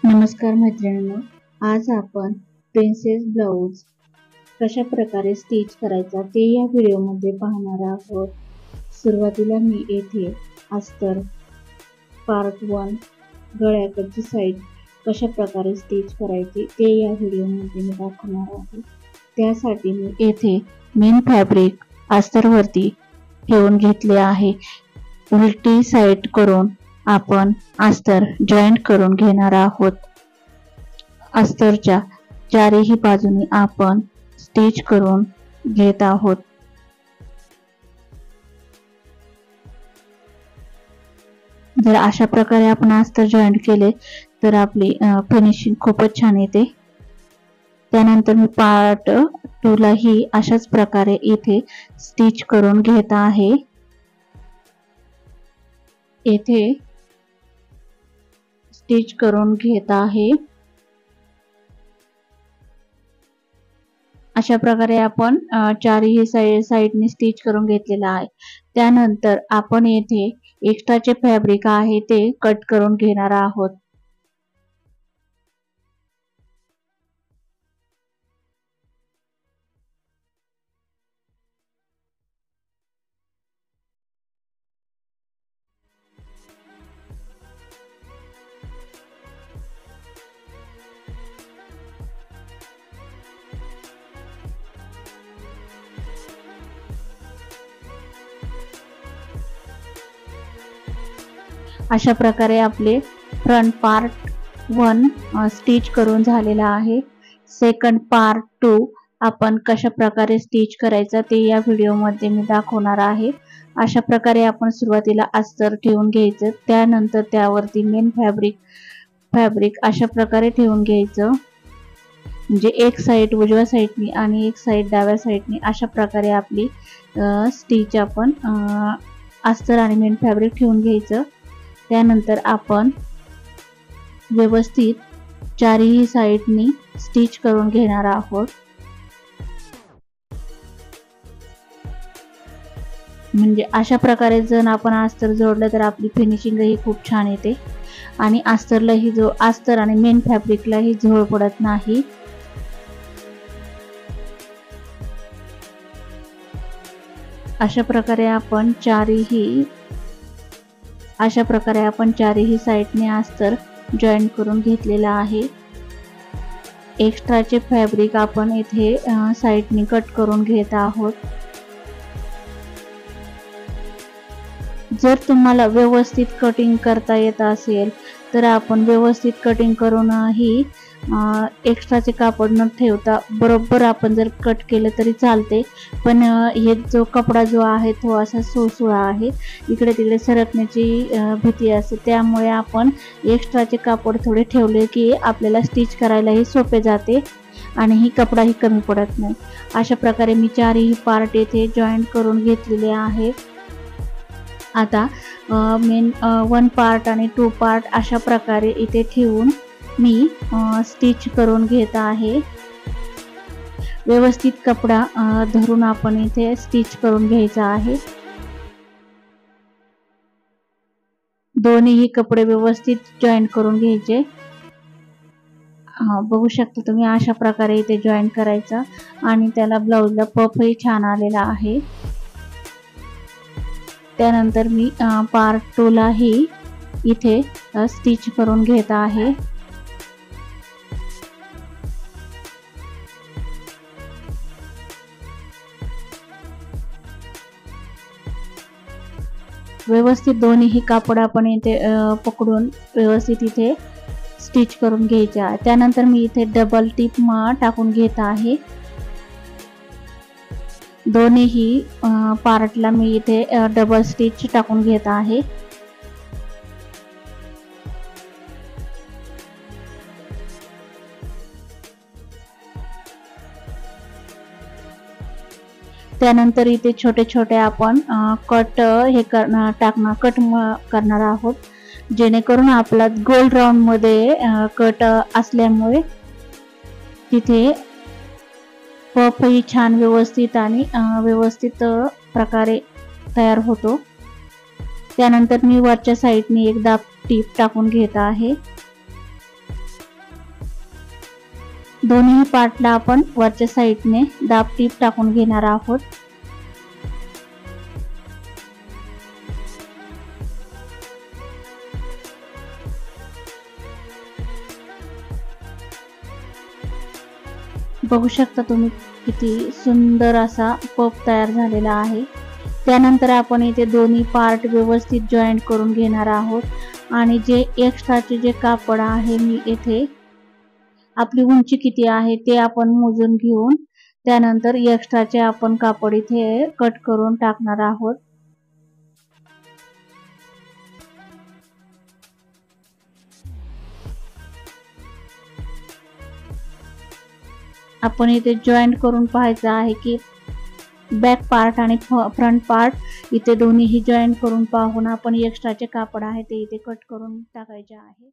नमस्कार मैत्रिणींनो, आज आपण प्रिन्सेस ब्लाउज कशा प्रकारे स्टिच करायचा ते या व्हिडिओमध्ये पाहणार आहोत। सुरुवातीला मी येथे अस्तर पार्ट 1 गळ्याकडची साईड कशा प्रकारे स्टिच करायची ते या व्हिडिओमध्ये मी दाखवणार आहे। त्यासाठी मी येथे मेन फॅब्रिक अस्तरवरती ठेवून घेतले आहे। उलटी साईड करून आपण अस्तर जॉईंट करून घेणार आहोत। अस्तरच्या चारही बाजूनी आपण स्टिच करून घेत आहोत। जर अशा प्रकारे आपण अस्तर जॉईंट केले तर आपली फिनिशिंग खूपच छान येते। त्यानंतर मी पार्ट 2 ला ही अशाच प्रकारे इथे स्टिच करून घेत आहे। येथे स्टिच करून घेत आहे। अशा प्रकारे आपण चारही साइडने स्टिच करून घेतलेला आहे। त्यानंतर आपण येथे एक्स्ट्राचे फॅब्रिक आहे ते कट करून घेणार आहोत। अशा प्रकारे आपले फ्रंट पार्ट 1 स्टिच करून झालेला आहे। सेकंड पार्ट 2 आपण कशा प्रकारे स्टिच करायचा ते या व्हिडिओमध्ये मी दाखवणार आहे। अशा प्रकारे आपण सुरुवातीला अस्तर ठेवून घ्यायचं, त्यानंतर त्यावरती मेन फॅब्रिक अशा प्रकारे ठेवून घ्यायचं, म्हणजे एक साइड उजव्या साइडनी आणि एक साइड डाव्या साइडनी अशा प्रकारे आपली स्टिच आपण अस्तर आणि मेन फॅब्रिक ठेवून घ्यायचं। त्यानंतर आपण व्यवस्थित चारही साइडनी स्टिच करून घेणार आहोत। म्हणजे अशा प्रकारे जर आपण अस्तर जोडलं तर आपली फिनिशिंग ही खूप छान येते आणि अस्तर आणि मेन फॅब्रिकला ही झोळ पडत नाही। अशा प्रकारे आपण चारही साइडने अस्तर जॉईंट करून घेतलेला आहे। एक्स्ट्राचे फॅब्रिक आपण इथे साइडने कट करून घेत आहोत। जर तुम्हाला व्यवस्थित कटिंग करता येत असेल तर आपण व्यवस्थित कटिंग करून ही एक्स्ट्राचे कापड न ठेवता बरोबर आपण जर कट केलं तरी चालते, पण हे जो कपडा जो आहे तो असा सुळसुळा आहे, इकडे तिकडे सरकण्याची भीती असते। त्यामुळे आपण एक्स्ट्राचे कापड थोडे ठेवले की आपल्याला स्टिच करायलाही सोपे जाते आणि ही कपडाही कमी पडत नाही। अशा प्रकारे मी चारही पार्ट येथे जॉईंट करून घेतलेले आहे। आता मेन 1 पार्ट आणि 2 पार्ट अशा प्रकारे इथे ठेवून मी स्टिच करून घेत आहे। व्यवस्थित कपडा धरून आपण इथे स्टिच करून घ्यायचा आहे। दोन्ही कपडे व्यवस्थित जॉईंट करून घ्यायचे। बघू शकता तुम्ही अशा प्रकारे इथे जॉईंट करायचा आणि त्याला ब्लाउजला पफही छान आलेला आहे। त्यानंतर मी पार्ट 2 ला ही इथे स्टिच करून घेत आहे। व्यवस्थित दोन्ही कापड आपण इथे पकडून व्यवस्थित इथे स्टिच करून घ्यायचे आहे। त्यानंतर मी इथे डबल टिप टाकून घेत आहे। दोन्ही पार्टला मी इथे डबल स्टिच टाकून घेत आहे। त्यानंतर इथे छोटे छोटे आपण कट करणार आहोत, जेणेकरून आपला गोल राउंड मध्ये कट असल्यामुळे तिथे पफ ही छान व्यवस्थित आणि व्यवस्थित प्रकारे तयार होतो। त्यानंतर मी वरच्या साइडने एक दाब टीप टाकून घेत आहे। दोन्ही पार्टला आपण वरच्या साईडने दाब टीप टाकून घेणार आहोत. बघू शकता तुम्ही किती सुंदर असा पफ तयार झालेला आहे. त्यानंतर आपण इथे दोन्ही पार्ट व्यवस्थित जॉईंट करून घेणार आहोत आणि जे एक्स्ट्राचे जे कापड आहे मी येथे आपली उंची किती आहे ते आपण मोजून घेऊन त्यानंतर एक्स्ट्राचे आपण कापड इथे कट करून टाकणार आहोत. आपण इथे जॉईंट करून पाहायचं आहे की बॅक पार्ट आणि फ्रंट पार्ट इथे दोन्हीही जॉईंट करून पाहून आपण एक्स्ट्राचे कापड आहे ते इथे कट करून टाकायचे आहे.